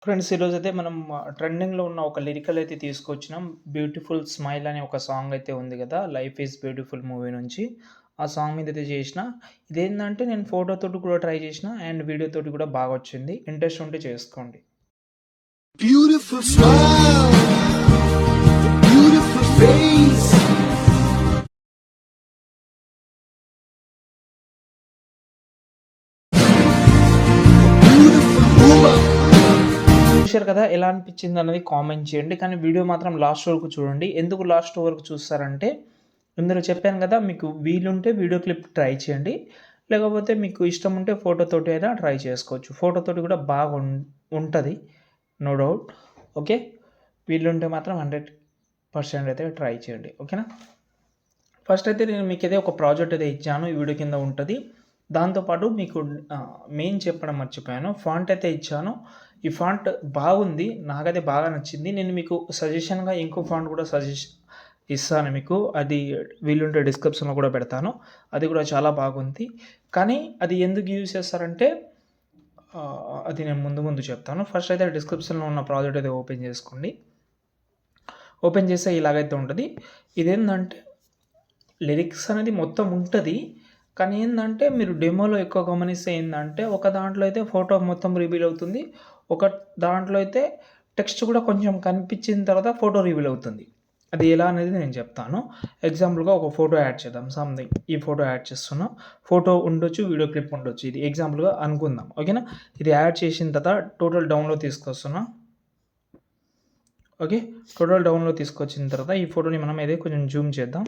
Friends ఈరోజైతే మనం ట్రెండింగ్‌లో ఉన్న ఒక లిరికల్ అయితే తీసుకొచ్చినాం. 'బ్యూటిఫుల్ స్మైల్' అనే ఒక సాంగ్ అయితే ఉంది గదా! 'లైఫ్ ఈజ్ బ్యూటిఫుల్' మూవీ నుంచి. ఆ సాంగ్ మీదైతే చేసిన. ఇదేందంటే నేను ఫోటోతోటి కూడా ట్రై చేసిన అండ్ వీడియోతోటి కూడా బాగొచ్చింది. ఇంట్రెస్ట్ ఉంటే చేసుకోండి. Beautiful smile, beautiful face. చూశారు కదా! ఎలా అనిపించిందన్నది కామెంట్ చేయండి. కానీ వీడియో మాత్రం లాస్ట్ వరకు చూడండి. ఎందుకు లాస్ట్ వరకు చూస్తారంటే, ఇందులో చెప్పాను కదా! మీకు వీలుంటే వీడియో క్లిప్ ట్రై చేయండి. లేకపోతే మీకు ఇష్టం ఉంటే ఫోటోతోటి అయినా ట్రై చేసుకోవచ్చు. ఫోటోతోటి కూడా ఉంటది. No doubt. ఓకే. వీలుంటే మాత్రం 100% అయితే ట్రై చేయండి. ఓకేనా? ఫస్ట్ అయితే నేను మీకైతే ఒక ప్రాజెక్ట్ అయితే ఇచ్చాను. ఈ వీడియో కింద ఉంటది. దాంతో పాటు మీకు మెయిన్ చెప్పడం మర్చిపోయాను. ఫాంట్ అయితే ఇచ్చాను. ఈ ఫాంట్ బాగుంది. నాకైతే బాగా నచ్చింది. నేను మీకు సజెషన్‌గా ఇంకో ఫాంట్ కూడా ఇస్తాను మీకు. అది వీలుంటే డిస్క్రిప్షన్‌లో కూడా పెడతాను. అది కూడా చాలా బాగుంది. కానీ అది ఎందుకు యూజ్ చేస్తారంటే అది నేను ముందు చెప్తాను. ఫస్ట్ అయితే డిస్క్రిప్షన్‌లో ఉన్న ప్రాజెక్ట్ అయితే ఓపెన్ చేసుకోండి. ఓపెన్ చేస్తే ఇలాగైతే ఉంటది. ఇదేందంటే లిరిక్స్ అనేది మొత్తం ఉంటది. కానీ ఏందంటే మీరు డెమోలో ఎక్కువ గమనిస్తే ఏందంటే ఒక దాంట్లో అయితే ఫోటో మొత్తం రివీల్ అవుతుంది. ఒక దాంట్లో అయితే టెక్స్ట్ కూడా కొంచెం కనిపించిన తర్వాత ఫోటో రివీల్ అవుతుంది. అది ఎలా అనేది నేను చెప్తాను. ఎగ్జాంపుల్‌గా ఒక ఫోటో యాడ్ చేద్దాం. సంథింగ్ ఈ ఫోటో యాడ్ చేస్తున్నా. ఫోటో ఉండొచ్చు, వీడియో క్లిప్ ఉండొచ్చు. ఇది ఎగ్జాంపుల్‌గా అనుకుందాం. ఓకేనా? ఇది యాడ్ చేసిన తర్వాత టోటల్ డౌన్‌లో తీసుకొస్తున్నా. ఓకే. టోటల్ డౌన్‌లో తీసుకొచ్చిన తర్వాత ఈ ఫోటోని మనం అయితే కొంచెం జూమ్ చేద్దాం.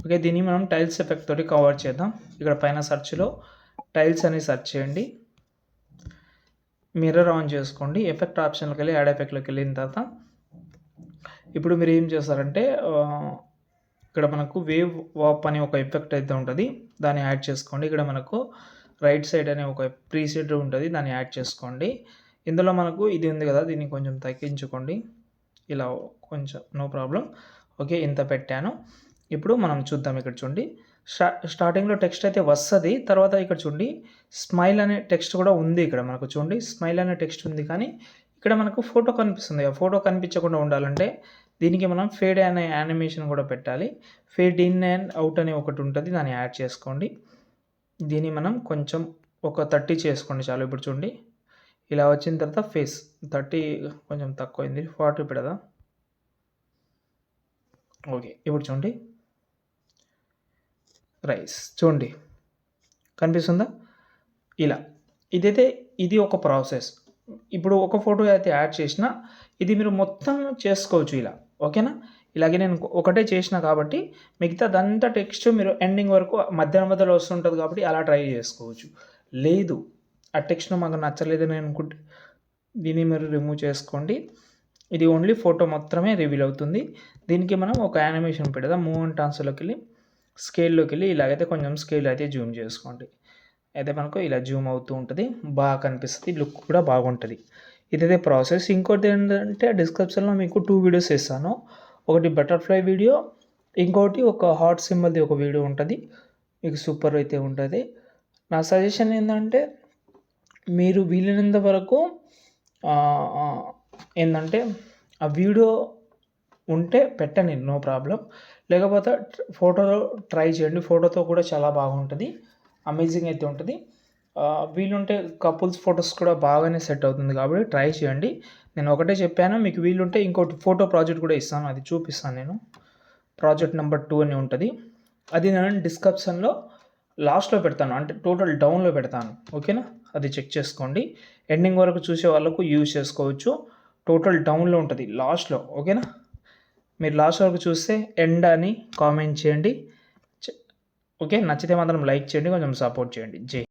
ఓకే. దీన్ని మనం టైల్స్ ఎఫెక్ట్ తోటి కవర్ చేద్దాం. ఇక్కడ పైన సెర్చ్‌లో టైల్స్ అని సెర్చ్ చేయండి. మిర్రర్ ఆన్ చేసుకోండి. ఎఫెక్ట్ ఆప్షన్‌లోకెళ్ళి యాడ్ ఎఫెక్ట్‌లోకి వెళ్ళిన తర్వాత ఇప్పుడు మీరు ఏం చేస్తారంటే ఇక్కడ మనకు వేవ్ వాప్ అనే ఒక ఎఫెక్ట్ అయితే ఉంటది. దాన్ని యాడ్ చేసుకోండి. ఇక్కడ మనకు రైట్ సైడ్ అనే ఒక ప్రీసెట్ ఉంటది. దాన్ని యాడ్ చేసుకోండి. ఇందులో మనకు ఇది ఉంది కదా! దీన్ని కొంచెం తగ్గించుకోండి. ఇలా కొంచెం నో ప్రాబ్లమ్. ఓకే. ఇంత పెట్టాను. ఇప్పుడు మనం చూద్దాం. ఇక్కడ చూడండి. స్టార్టింగ్‌లో టెక్స్ట్ అయితే వస్తది. తర్వాత ఇక్కడ చూడండి స్మైల్ అనే టెక్స్ట్ కూడా ఉంది ఇక్కడ మనకు చూడండి. స్మైల్ అనే టెక్స్ట్ ఉంది. కానీ ఇక్కడ మనకు ఫోటో కనిపిస్తుంది. ఆ ఫోటో కనిపించకుండా ఉండాలంటే దీనికి మనం ఫేడ్ అనే యానిమేషన్ కూడా పెట్టాలి. ఫేడ్ ఇన్ అండ్ అవుట్ అనే ఒకటి ఉంటది. దాన్ని యాడ్ చేసుకోండి. దీన్ని మనం కొంచెం ఒక 30 చేసుకోండి చాలు. ఇప్పుడు చూడండి. ఇలా వచ్చిన తర్వాత ఫేస్ 30 కొంచెం తక్కువైంది. 40 పెడదాం. ఓకే. ఇప్పుడు చూడండి. చూడండి. కనిపిస్తుందా? ఇలా. ఇది ఒక ప్రాసెస్. ఇప్పుడు ఒక ఫోటో అయితే యాడ్ చేసినా, ఇది మీరు మొత్తం చేసుకోవచ్చు ఇలా. ఓకేనా? ఇలాగే నేను ఒకటే చేసినా కాబట్టి మిగతాదంతా టెక్స్ట్ మీరు ఎండింగ్ వరకు మధ్యలో వస్తుంటది కాబట్టి అలా ట్రై చేసుకోవచ్చు. లేదు ఆ టెక్స్ట్ మాకు నచ్చలేదని అనుకుంటే దీన్ని మీరు రిమూవ్ చేసుకోండి. ఇది ఓన్లీ ఫోటో మాత్రమే రివీల్ అవుతుంది. దీనికి మనం ఒక యానిమేషన్ పెడదాం. మూవ్ అండ్ ట్రాన్స్‌లోకెళ్ళి స్కేల్‌లోకెళ్ళి ఇలాగైతే కొంచెం స్కేల్ అయితే జూమ్ చేసుకోండి. అయితే మనకు ఇలా జూమ్ అవుతూ ఉంటది. బాగా కనిపిస్తది. లుక్ కూడా బాగుంటది. ఇదైతే ప్రాసెస్. ఇంకోటి ఏంటంటే డిస్క్రిప్షన్‌లో మీకు 2 వీడియోస్ ఇస్తాను. ఒకటి బటర్‌ఫ్లై వీడియో, ఇంకోటి ఒక హార్ట్ సింబల్‌ది ఒక వీడియో ఉంటది. మీకు సూపర్ అయితే ఉంటది. నా సజెషన్ ఏందంటే మీరు వీలైనంత వరకు ఏందంటే ఆ వీడియో ఉంటే పెట్టండి. No problem. లేకపోతే ఫోటోలో ట్రై చేయండి. ఫోటోతో కూడా చాలా బాగుంటది. అమేజింగ్ అయితే ఉంటది. వీలుంటే కపుల్స్ ఫోటోస్ కూడా బాగానే సెట్ అవుతుంది కాబట్టి ట్రై చేయండి. నేను ఒకటే చెప్పాను. మీకు వీలుంటే ఇంకోటి ఫోటో ప్రాజెక్ట్ కూడా ఇస్తాను. అది చూపిస్తాను నేను. ప్రాజెక్ట్ నంబర్ 2 అని ఉంటది. అది నేను డిస్క్రిప్షన్‌లో లాస్ట్‌లో పెడతాను. అంటే టోటల్ డౌన్‌లో పెడతాను. ఓకేనా? అది చెక్ చేసుకోండి. ఎండింగ్ వరకు చూసే వాళ్ళకు యూజ్ చేసుకోవచ్చు. టోటల్ డౌన్‌లో ఉంటది లాస్ట్‌లో. ఓకేనా? మీరు లాస్ట్ వరకు చూస్తే ఎండ్ అని కామెంట్ చేయండి. ఓకే. నచ్చితే మాత్రం లైక్ చేయండి. కొంచెం సపోర్ట్ చేయండి. జై